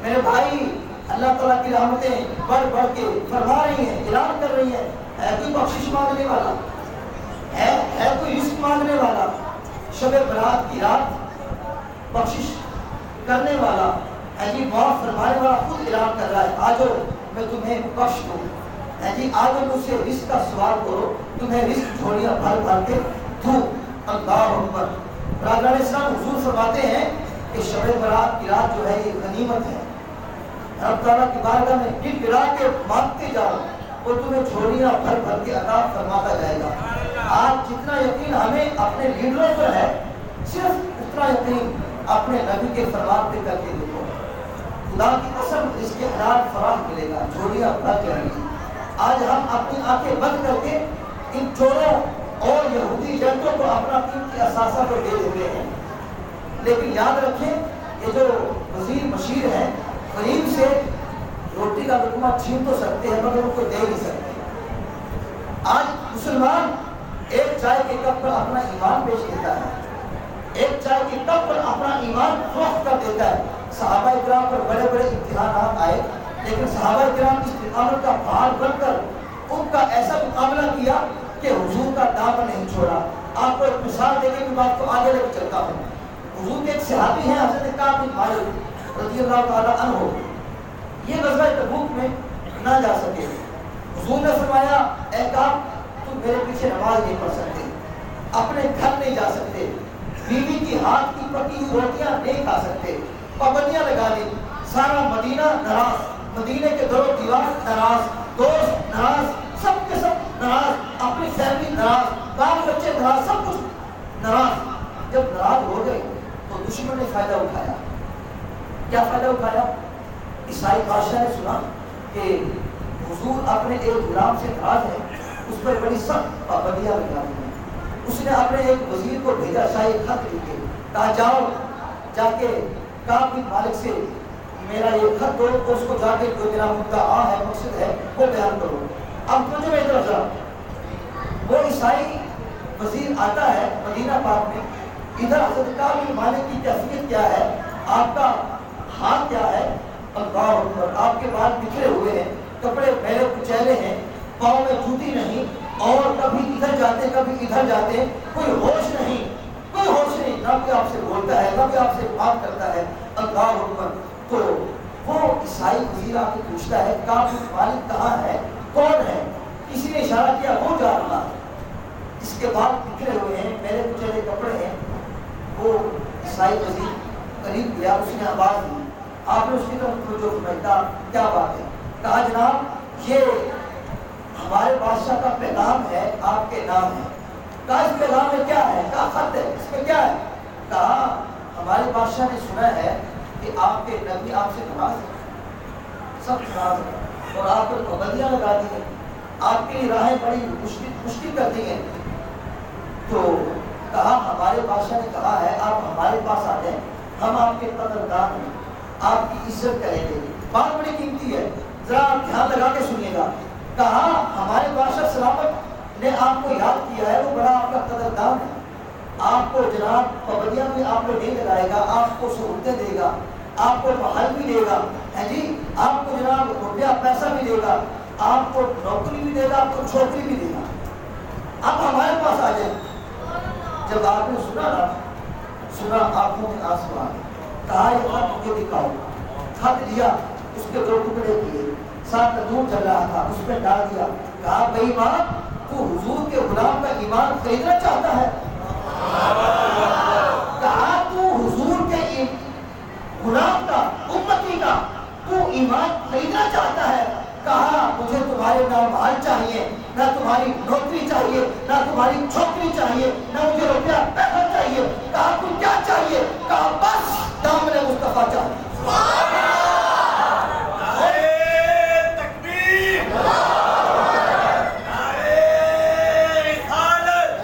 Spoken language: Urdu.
میرے بھائی اللہ تعالیٰ کی رحمتیں بڑھ بڑھ کے فرما رہی ہیں، اعلان کر رہی ہیں. ہے کوئی بخشش مانگنے والا؟ ہے کوئی رزق مانگنے والا؟ شب برات کی رات بخشش کرنے والا ہے جی، معاف فرمانے والا خود اعلان کر رہا ہے آجو میں تمہیں بخش دوں. ہے جی آجو مجھ سے رزق کا سوال کرو، تمہیں رزق جھولیاں بھر بھر کے دوں. اللہ اکبر. برادران اسلام، حضور فرماتے ہیں کہ شب برات کی رات جو ہے یہ غنیمت ہے. رب تعالیٰ کی بارگاہ میں گر گرا کے مانگتے جاؤ، وہ تمہیں جھولیاں بھر بھر کے عطا فرماتا جائے گا. آج جتنا یقین ہمیں اپنے لیڈروں پر ہے، صرف اتنا یقین اپنے نبی کے فرمان پہ کر کے دیکھو. خدا کی قسم اس کے حلال فراہم ملے گا، جھولیاں بھر جائیں گی. آج ہم اپنی آنکھیں بند کر کے ان چوروں اور یہودی ایجنٹوں کو اپنا قیمتی اثاثہ پر دے دیتے ہیں. لیکن یاد رکھیں یہ جو وزیر مشیر ہیں غریب سے روٹی کا لقمہ چھین تو سکتے ہیں مگر ان کو دے نہیں سکتے. آج مسلمان ایک چائے کے کپ پر اپنا ایمان بیچ دیتا ہے، ایک چائے کے کپ پر اپنا ایمان فروخت کر دیتا ہے. صحابہ کرام پر بڑے بڑے امتحانات آئے لیکن صحابہ کرام استقامت کا پہاڑ بن کر ان کا ایسا مقابلہ کیا کہ حضور کا دامن نہیں چھوڑا. آپ کو ایک مثال دے کے میں آپ کو آگے لے کے چلتا ہوں. حضور کے ایک صحابی ہیں حضرت کعب بن مالک رضی اللہ تعالیٰ عنہ. یہ غزوہ تبوک میں نہ جا سکے. حضور نے فرمایا اے کعب تم میرے پیچھے نماز نہیں پڑھ سکتے، اپنے گھر نہیں جا سکتے، بیوی کی ہاتھ کی پکی ہوئی روٹیاں نہیں کھا سکتے. پابندیاں لگا دی. سارا مدینہ ناراض، مدینے کے در و دیوار ناراض، دوست ناراض، سب کے سب ناراض، اپنی فیملی ناراض، بال بچے ناراض، سب کچھ ناراض. جب ناراض ہو گئے تو دشمن نے فائدہ اٹھایا. کیا فائدہ اٹھایا؟ عیسائی بادشاہ نے سنا کہ حضور اپنے ایک غلام سے ناراض ہے، اس پر بڑی سخت پابندیاں لگا دی ہیں. اس نے اپنے ایک وزیر کو بھیجا، شاہی خط لکھ کے کہا جاؤ جا کے کعب بن مالک سے میرا یہ خط دو، اس کو جا کے جو میرا مدعا ہے مقصد ہے وہ بیان کرو. اب تجھے میں ادھر جا. وہ عیسائی وزیر آتا ہے مدینہ پاک میں. ادھر حضرت کعب بن مالک کی کیفیت کیا ہے، آپ کا حال کیا ہے؟ اللہ اکبر. آپ کے بال بکھرے ہوئے ہیں، کپڑے میلے کچیلے ہیں، پاؤں میں جوتی نہیں، اور کبھی ادھر جاتے کبھی ادھر جاتے، کوئی ہوش نہیں، کوئی ہوش نہیں. نہ کوئی آپ سے بولتا ہے نہ کوئی آپ سے بات کرتا ہے. اللہ اکبر. تو وہ عیسائی وزیر آ کے پوچھتا ہے کعب بن مالک کہاں ہے، کون ہے؟ کسی نے اشارہ کیا وہ جا رہا ہے، اس کے بعد بکھرے ہوئے ہیں، میرے کچیلے کپڑے ہیں. وہ عیسائی وزیر قریب گیا، اس نے آواز دی. آپ نے اس کی طرف توجہ فرمائی. کیا بات ہے؟ کہا جناب یہ ہمارے بادشاہ کا پیغام ہے، آپ کے نام ہے. کہا اس پیغام میں کیا ہے؟ کہا خط ہے، اس میں کیا ہے؟ کہا ہمارے بادشاہ نے سنا ہے کہ آپ کے نبی آپ سے ناراض ہے، سب ناراض ہے، اور آپ پر پابندیاں لگا دی ہیں، آپ کی راہیں بڑی مشکل کر دی ہیں. تو کہا ہمارے بادشاہ نے کہا ہے آپ ہمارے پاس آ جائیں، ہم آپ کے قدردان ہیں، آپ کی عزت کریں گے. بات بڑی قیمتی ہے، ذرا دھیان لگا کے سنیے گا. کہا ہمارے بادشاہ سلامت نے آپ کو یاد کیا ہے، وہ بڑا آپ کا قدردان ہے، آپ کو جناب پابندیاں بھی آپ کو نہیں لگائے گا، آپ کو سہولتیں دے گا، آپ کو محل بھی دے گا، ہے جی آپ کو جناب روپیہ پیسہ بھی دے گا، آپ کو نوکری بھی دے گا، آپ کو چھوکری بھی دے گا. آپ ہمارے پاس آ جائیں. جب آپ نے سنا آنکھوں میں آنسو آ گئے. کہا یہ خط مجھے دکھاؤ. خط لیا، اس کے 2 ٹکڑے کیے، ساتھ تندور چل رہا تھا، اس میں ڈال دیا. کہا بے ایمان تو حضور کے غلام کا ایمان خریدنا چاہتا ہے؟ کہا تو حضور کے غلام کا، امتی کا تو ایمان خریدنا چاہتا ہے؟ کہا مجھے تمہارے نہ مال چاہیے، نہ تمہاری نوکری چاہیے، نہ تمہاری چھوکری چاہیے، نہ مجھے روپیہ پیسہ چاہیے. کہا تم کیا چاہیے؟ کہا بس